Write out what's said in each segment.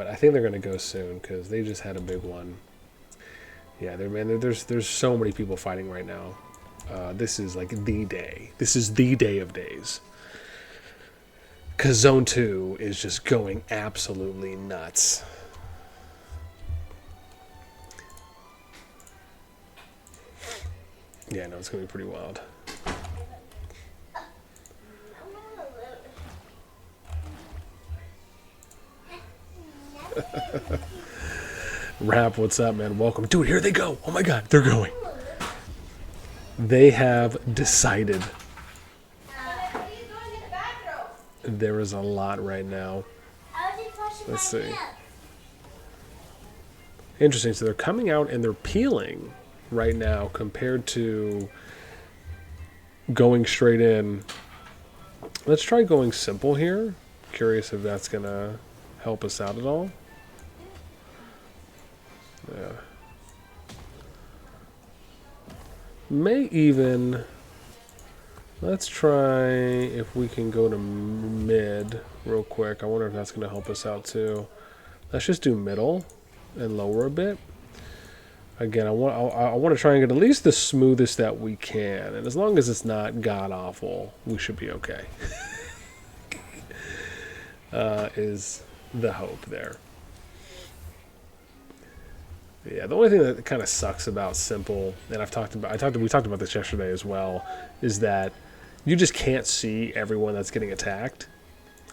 But I think they're going to go soon because they just had a big one. Yeah, there's so many people fighting right now. This is like the day. This is the day of days. Because Zone 2 is just going absolutely nuts. Yeah, no, it's going to be pretty wild. Rap, what's up, man? Welcome. Dude, here they go. Oh my god, they're going. They have decided. There is a lot right now. Let's see. Interesting. So they're coming out and they're peeling right now compared to going straight in. Let's try going simple here. Curious if that's going to help us out at all. Yeah. May even... Let's try if we can go to mid real quick. I wonder if that's going to help us out too. Let's just do middle and lower a bit. Again, I want to try and get at least the smoothest that we can. And as long as it's not god-awful, we should be okay. Is the hope there. Yeah, the only thing that kind of sucks about simple, and we talked about this yesterday as well, is that you just can't see everyone that's getting attacked.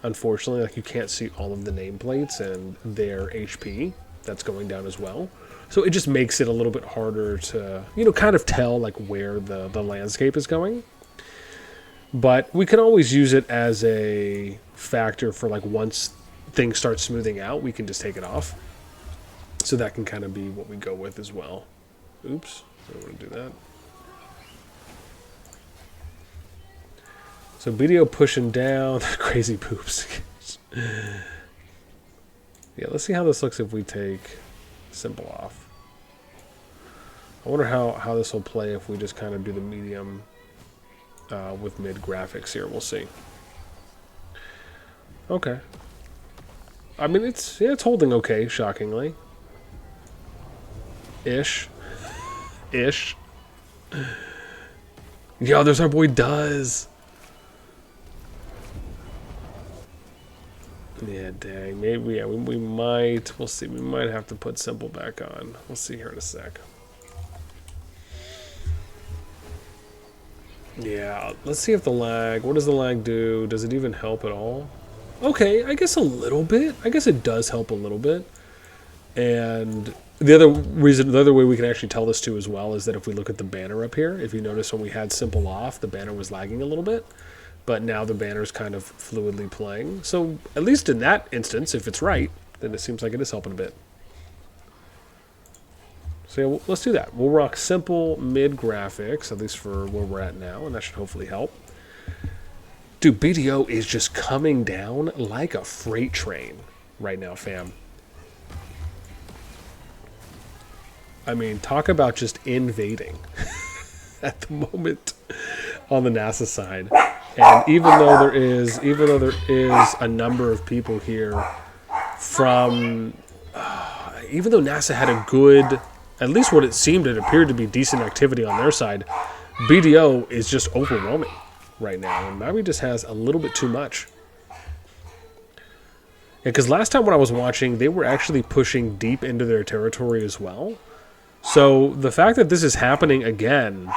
Unfortunately, like you can't see all of the nameplates and their HP that's going down as well. So it just makes it a little bit harder to, kind of tell like where the landscape is going. But we can always use it as a factor for like once things start smoothing out, we can just take it off. So that can kind of be what we go with as well. Oops, I don't want to do that. So BDO pushing down, crazy poops. Yeah, let's see how this looks if we take simple off. I wonder how this will play if we just kind of do the medium with mid graphics here. We'll see. Okay. I mean, it's holding okay, shockingly. Ish. Yo, there's our boy Duz. Yeah, dang. Maybe, yeah, we might. We'll see. We might have to put simple back on. We'll see here in a sec. Yeah, let's see if the lag... What does the lag do? Does it even help at all? Okay, I guess a little bit. I guess it does help a little bit. And the other way we can actually tell this too as well is that if we look at the banner up here, if you notice when we had simple off, the banner was lagging a little bit. But now the banner's kind of fluidly playing. So at least in that instance, if it's right, then it seems like it is helping a bit. So yeah, let's do that. We'll rock simple mid graphics, at least for where we're at now, and that should hopefully help. Dude, BDO is just coming down like a freight train right now, fam. I mean, talk about just invading at the moment on the NASA side. And even though there is a number of people here from, even though NASA had a good, at least what it appeared to be decent activity on their side, BDO is just overwhelming right now. And Maui just has a little bit too much. Because last time when I was watching, they were actually pushing deep into their territory as well. So the fact that this is happening again,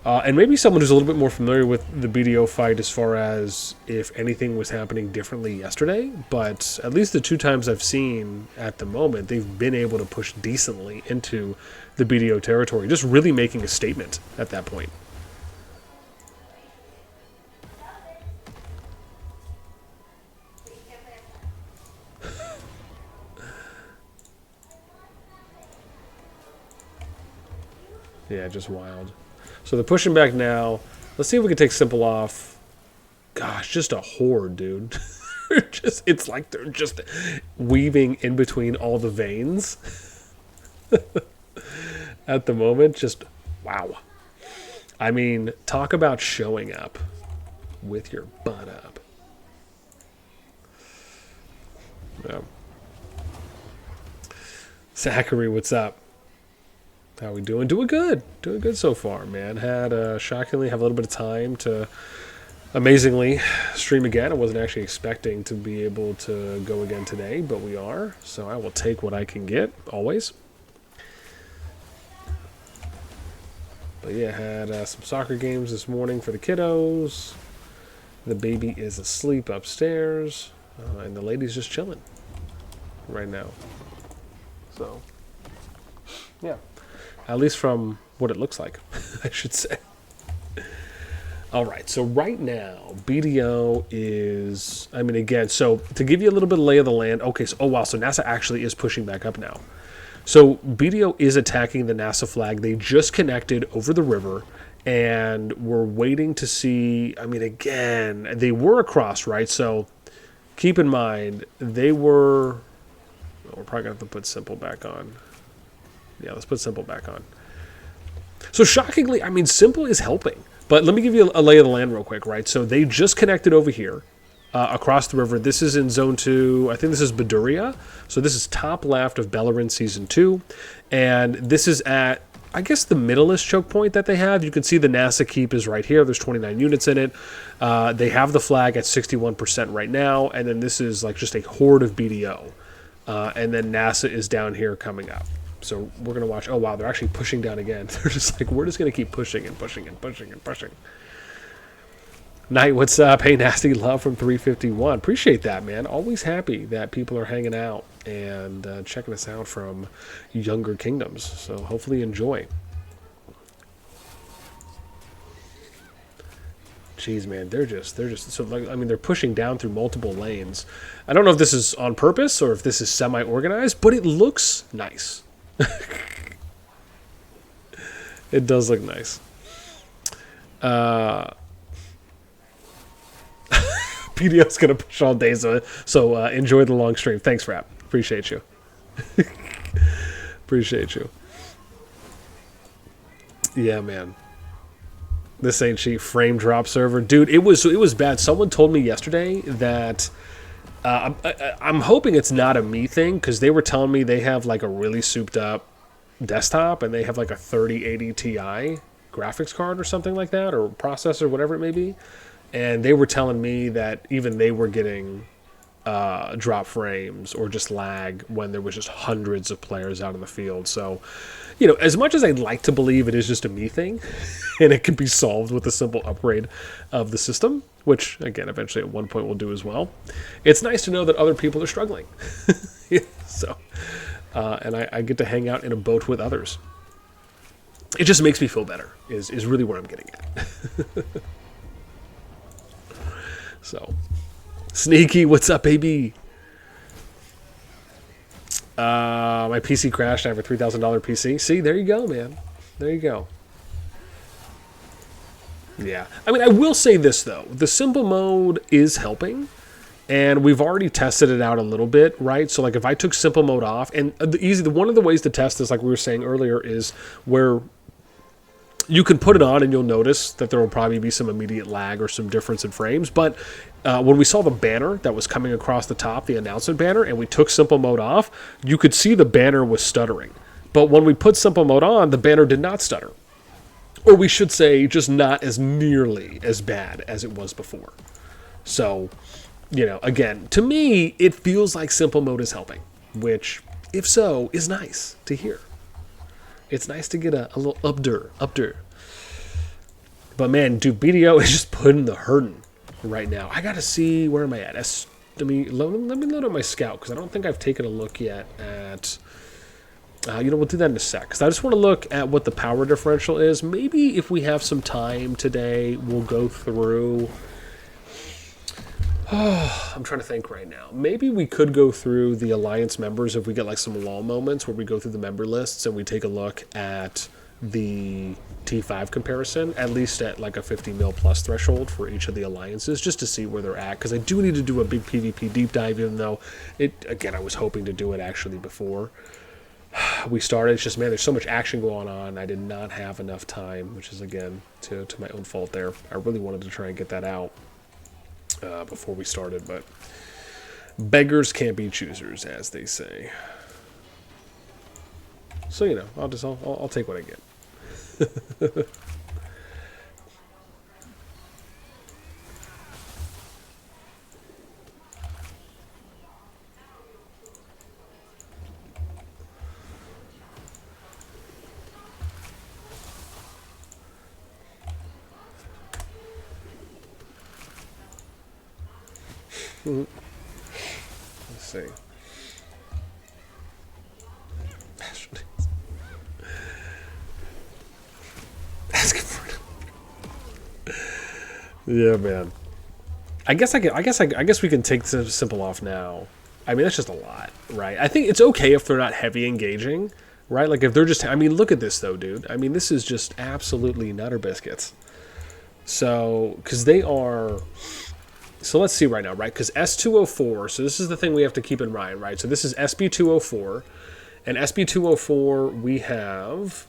and maybe someone who's a little bit more familiar with the BDO fight as far as if anything was happening differently yesterday, but at least the two times I've seen at the moment, they've been able to push decently into the BDO territory, just really making a statement at that point. Yeah, just wild. So they're pushing back now. Let's see if we can take simple off. Gosh, just a horde, dude. It's like they're just weaving in between all the veins at the moment. Just wow. I mean, talk about showing up with your butt up. Yeah. Zachary, what's up? How we doing? Doing good. Doing good so far, man. Had shockingly have a little bit of time to amazingly stream again. I wasn't actually expecting to be able to go again today, but we are. So I will take what I can get, always. But yeah, had some soccer games this morning for the kiddos. The baby is asleep upstairs, and the lady's just chilling right now. So, yeah. At least from what it looks like, I should say. All right, so right now, BDO is, I mean, again, so to give you a little bit of lay of the land, okay, so, oh wow, so NASA actually is pushing back up now. So BDO is attacking the NASA flag. They just connected over the river, and we're waiting to see, I mean, again, they were across, right? So keep in mind, they were, we're probably going to have to put simple back on. Yeah, let's put simple back on. So shockingly, I mean, simple is helping. But let me give you a lay of the land real quick, right? So they just connected over here across the river. This is in Zone 2. I think this is Beduria. So this is top left of Bellerin Season 2. And this is at, I guess, the middle-ish choke point that they have. You can see the NASA keep is right here. There's 29 units in it. They have the flag at 61% right now. And then this is like just a horde of BDO. And then NASA is down here coming up. So we're going to watch. Oh, wow, they're actually pushing down again. They're just like, we're just going to keep pushing and pushing and pushing and pushing. Knight, what's up? Hey, Nasty Love from 351. Appreciate that, man. Always happy that people are hanging out and checking us out from younger kingdoms. So hopefully enjoy. Jeez, man, they're just so like, I mean, they're pushing down through multiple lanes. I don't know if this is on purpose or if this is semi-organized, but it looks nice. It does look nice. PDO's gonna push all day, so enjoy the long stream. Thanks, Rap. Appreciate you. Appreciate you. Yeah, man. This ain't cheap. Frame drop server, dude. It was bad. Someone told me yesterday that I'm hoping it's not a me thing, because they were telling me they have like a really souped up desktop and they have like a 3080 Ti graphics card or something like that, or processor, whatever it may be. And they were telling me that even they were getting drop frames or just lag when there was just hundreds of players out in the field. So, you know, as much as I'd like to believe it is just a me thing and it can be solved with a simple upgrade of the system, which, again, eventually at one point we'll do as well, it's nice to know that other people are struggling. So, and I get to hang out in a boat with others. It just makes me feel better, is really where I'm getting at. So, Sneaky, what's up, baby? My PC crashed. I have a $3,000 PC. See, there you go, man. There you go. Yeah. I mean, I will say this, though. The simple mode is helping, and we've already tested it out a little bit, right? So, like, if I took simple mode off, and one of the ways to test this, like we were saying earlier, is where you can put it on and you'll notice that there will probably be some immediate lag or some difference in frames. But when we saw the banner that was coming across the top, the announcement banner, and we took simple mode off, you could see the banner was stuttering. But when we put simple mode on, the banner did not stutter. Or we should say, just not as nearly as bad as it was before. So, you know, again, to me, it feels like simple mode is helping, which, if so, is nice to hear. It's nice to get a little upder. But man, dude, BDO is just putting the hurting right now. I gotta see, where am I at? Let me load up my scout, because I don't think I've taken a look yet at. You know, we'll do that in a sec, because I just want to look at what the power differential is. Maybe if we have some time today, we'll go through. Oh, I'm trying to think right now. Maybe we could go through the Alliance members if we get like some lull moments where we go through the member lists and we take a look at the T5 comparison, at least at like a 50 mil plus threshold for each of the alliances, just to see where they're at. Because I do need to do a big PvP deep dive, even though I was hoping to do it actually before we started. It's just, man, there's so much action going on. I did not have enough time, which is, again, to my own fault there. I really wanted to try and get that out before we started, but Beggars can't be choosers, as they say. So, you know, I'll take what I get. Let's see. Yeah, man. I guess we can take simple off now. I mean, that's just a lot, right? I think it's okay if they're not heavy engaging, right? Like if they're just, I mean, look at this though, dude. I mean, this is just absolutely nutter biscuits. So, because they are, so let's see right now, right? Because S2-4, so this is the thing we have to keep in mind, right? So this is SB2-4, and SB2-4 we have,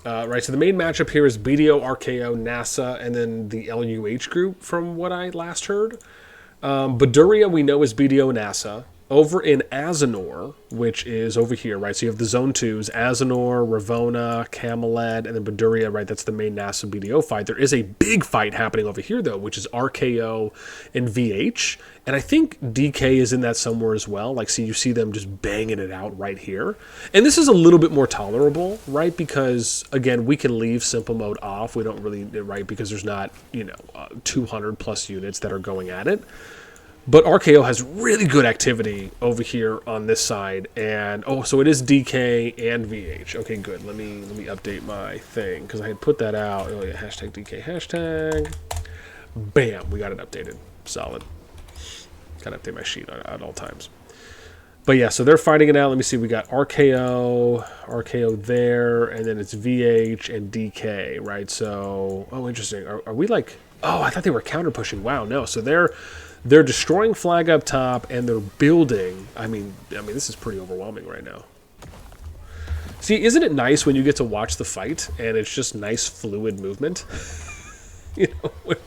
right, so the main matchup here is BDO, RKO, NASA, and then the LUH group from what I last heard. Baduria we know is BDO and NASA. Over in Azanor, which is over here, right? So you have the Zone 2s, Azanor, Ravona, Camelot, and then Baduria, right? That's the main NASA BDO fight. There is a big fight happening over here, though, which is RKO and VH. And I think DK is in that somewhere as well. Like, see, you see them just banging it out right here. And this is a little bit more tolerable, right? Because, again, we can leave simple mode off. We don't really, right? Because there's not, 200 plus units that are going at it. But RKO has really good activity over here on this side, and so it is DK and VH. Okay, good. Let me update my thing because I had put that out. Oh yeah, hashtag DK hashtag. Bam, we got it updated. Solid. Gotta update my sheet at all times. But yeah, so they're fighting it out. Let me see. We got RKO there, and then it's VH and DK, right? So, interesting. Are we like? Oh, I thought they were counter pushing. Wow, no. So they're destroying flag up top, and they're building. I mean, this is pretty overwhelming right now. See, isn't it nice when you get to watch the fight, and it's just nice fluid movement? When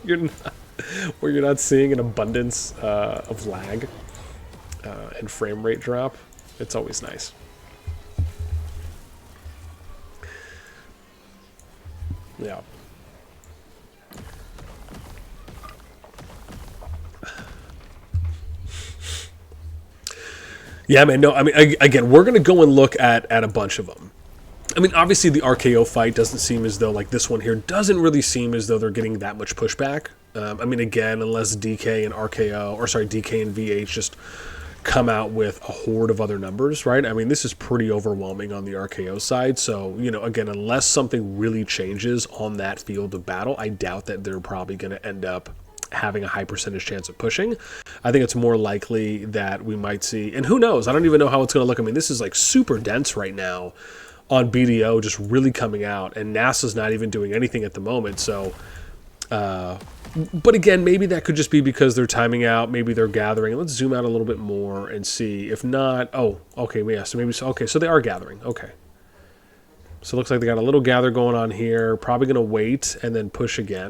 you're not seeing an abundance of lag and frame rate drop. It's always nice. Yeah. Yeah, man, no, I mean, again, we're going to go and look at a bunch of them. I mean, obviously the RKO fight doesn't seem as though, like this one here, doesn't really seem as though they're getting that much pushback. I mean, again, unless DK and DK and VH just come out with a horde of other numbers, right? I mean, this is pretty overwhelming on the RKO side. So, again, unless something really changes on that field of battle, I doubt that they're probably going to end up having a high percentage chance of pushing. I think it's more likely that we might see, and who knows, I don't even know how it's going to look. I mean, this is like super dense right now on BDO, just really coming out, and NASA's not even doing anything at the moment. So, but again, maybe that could just be because they're timing out, maybe they're gathering. Let's zoom out a little bit more and see. If not, okay, yeah, so maybe, okay, so they are gathering, okay. So it looks like they got a little gather going on here, probably going to wait and then push again.